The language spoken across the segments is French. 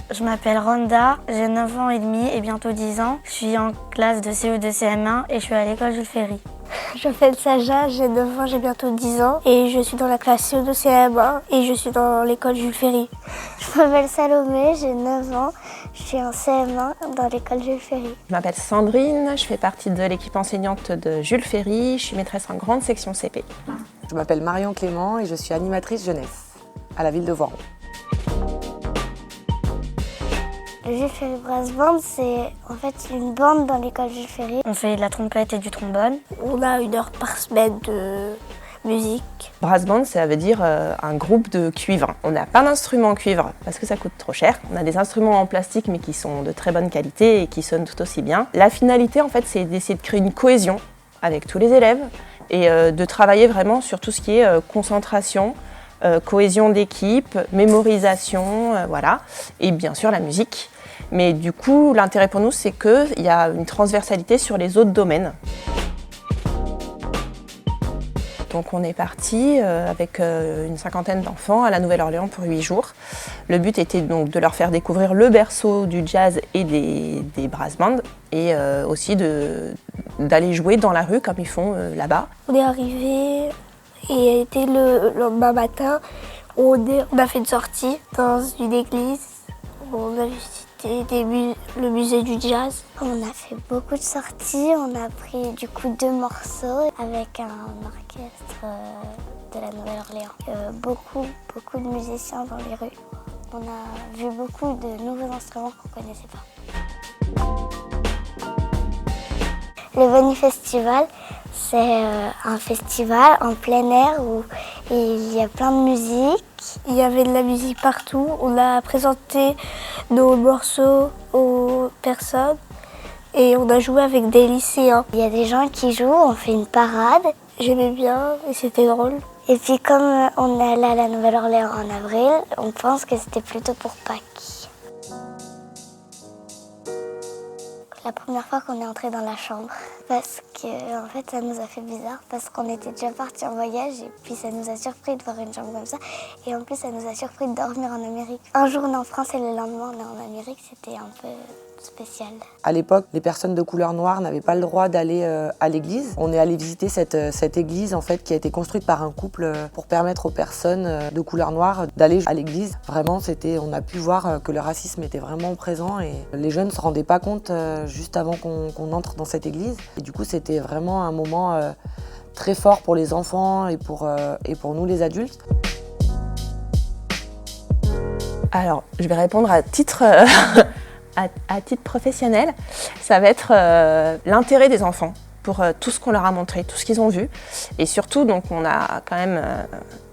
Je m'appelle Randa, j'ai 9 ans et demi et bientôt 10 ans. Je suis en classe de CE2 CM1 et je suis à l'école Jules Ferry. Je m'appelle Saja, j'ai 9 ans, j'ai bientôt 10 ans et je suis dans la classe CE2 CM1 et je suis dans l'école Jules Ferry. Je m'appelle Salomé, j'ai 9 ans, je suis en CM1 dans l'école Jules Ferry. Je m'appelle Sandrine, je fais partie de l'équipe enseignante de Jules Ferry, je suis maîtresse en grande section CP. Je m'appelle Marion Clément et je suis animatrice jeunesse à la ville de Voiron. Le Jules Ferry Brass Band, c'est en fait une bande dans l'école Jules Ferry. On fait de la trompette et du trombone. On a 1 heure par semaine de musique. Brass band, ça veut dire un groupe de cuivre. On n'a pas d'instruments en cuivre parce que ça coûte trop cher. On a des instruments en plastique mais qui sont de très bonne qualité et qui sonnent tout aussi bien. La finalité, en fait, c'est d'essayer de créer une cohésion avec tous les élèves et de travailler vraiment sur tout ce qui est concentration, cohésion d'équipe, mémorisation, voilà. Et bien sûr la musique. Mais du coup, l'intérêt pour nous, c'est qu'il y a une transversalité sur les autres domaines. Donc on est parti avec une 50aine d'enfants à la Nouvelle-Orléans pour 8 jours. Le but était donc de leur faire découvrir le berceau du jazz et des brass bands et aussi d'aller jouer dans la rue comme ils font là-bas. On est arrivé et dès le lendemain matin, on a fait une sortie dans une église. On a visité le musée du jazz. On a fait beaucoup de sorties, on a pris du coup 2 morceaux avec un orchestre de la Nouvelle-Orléans. Beaucoup de musiciens dans les rues. On a vu beaucoup de nouveaux instruments qu'on ne connaissait pas. Le Bonny Festival, c'est un festival en plein air où il y a plein de musique. Il y avait de la musique partout. On a présenté nos morceaux aux personnes et on a joué avec des lycéens. Il y a des gens qui jouent, on fait une parade. J'aimais bien et c'était drôle. Et puis comme on est allé à la Nouvelle-Orléans en avril, on pense que c'était plutôt pour Pâques. La première fois qu'on est entré dans la chambre, parce que en fait ça nous a fait bizarre, parce qu'on était déjà partis en voyage et puis ça nous a surpris de voir une chambre comme ça. Et en plus ça nous a surpris de dormir en Amérique. Un jour on est en France et le lendemain on est en Amérique, c'était un peu spécial. À l'époque, les personnes de couleur noire n'avaient pas le droit d'aller à l'église. On est allé visiter cette église en fait, qui a été construite par un couple pour permettre aux personnes de couleur noire d'aller à l'église. Vraiment, on a pu voir que le racisme était vraiment présent et les jeunes ne se rendaient pas compte juste avant qu'on entre dans cette église. Et du coup, c'était vraiment un moment très fort pour les enfants et pour nous les adultes. Alors, je vais répondre à titre professionnel, ça va être l'intérêt des enfants pour tout ce qu'on leur a montré, tout ce qu'ils ont vu. Et surtout, donc, on a quand même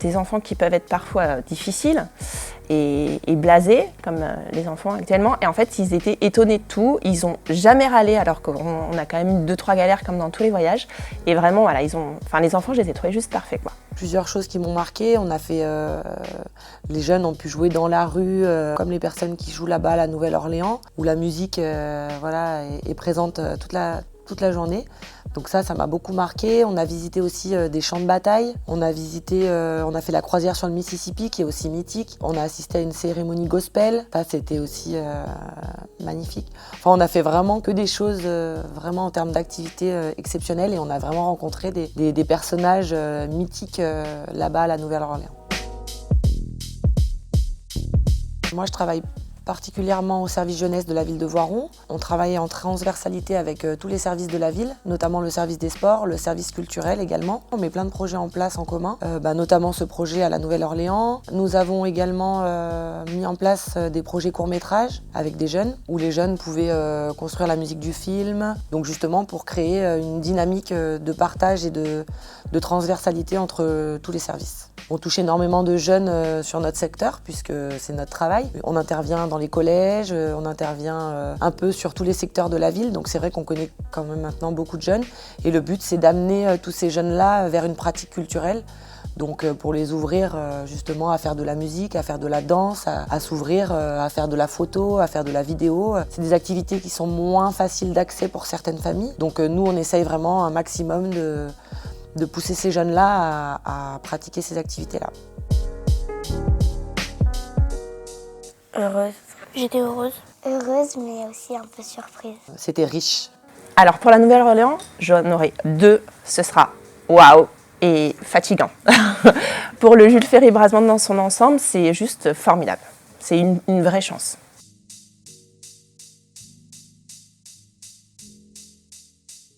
des enfants qui peuvent être parfois difficiles et blasés, comme les enfants actuellement. Et en fait, ils étaient étonnés de tout. Ils n'ont jamais râlé, alors qu'on a quand même 2-3 galères comme dans tous les voyages. Et vraiment, voilà, les enfants, je les ai trouvés juste parfaits, quoi. Plusieurs choses qui m'ont marqué. On a fait, les jeunes ont pu jouer dans la rue, comme les personnes qui jouent là-bas à la Nouvelle-Orléans, où la musique voilà, est présente toute la journée. Donc ça m'a beaucoup marqué. On a visité aussi des champs de bataille. On a fait la croisière sur le Mississippi, qui est aussi mythique. On a assisté à une cérémonie gospel. Ça, c'était aussi magnifique. Enfin, on a fait vraiment que des choses vraiment en termes d'activités exceptionnelles et on a vraiment rencontré des personnages mythiques là-bas à la Nouvelle-Orléans. Moi, je travaille particulièrement au service jeunesse de la ville de Voiron. On travaille en transversalité avec tous les services de la ville, notamment le service des sports, le service culturel également. On met plein de projets en place en commun, notamment ce projet à la Nouvelle-Orléans. Nous avons également mis en place des projets courts-métrages avec des jeunes, où les jeunes pouvaient construire la musique du film, donc justement pour créer une dynamique de partage et de transversalité entre tous les services. On touche énormément de jeunes sur notre secteur, puisque c'est notre travail. On intervient dans les collèges, on intervient un peu sur tous les secteurs de la ville. Donc c'est vrai qu'on connaît quand même maintenant beaucoup de jeunes. Et le but, c'est d'amener tous ces jeunes-là vers une pratique culturelle. Donc pour les ouvrir justement à faire de la musique, à faire de la danse, à s'ouvrir, à faire de la photo, à faire de la vidéo. C'est des activités qui sont moins faciles d'accès pour certaines familles. Donc nous, on essaye vraiment un maximum de pousser ces jeunes-là à pratiquer ces activités-là. Heureuse. J'étais heureuse. Heureuse, mais aussi un peu surprise. C'était riche. Alors pour la Nouvelle-Orléans, j'en aurai 2, ce sera waouh et fatigant. Pour le Jules Ferry Brassement dans son ensemble, c'est juste formidable. C'est une vraie chance.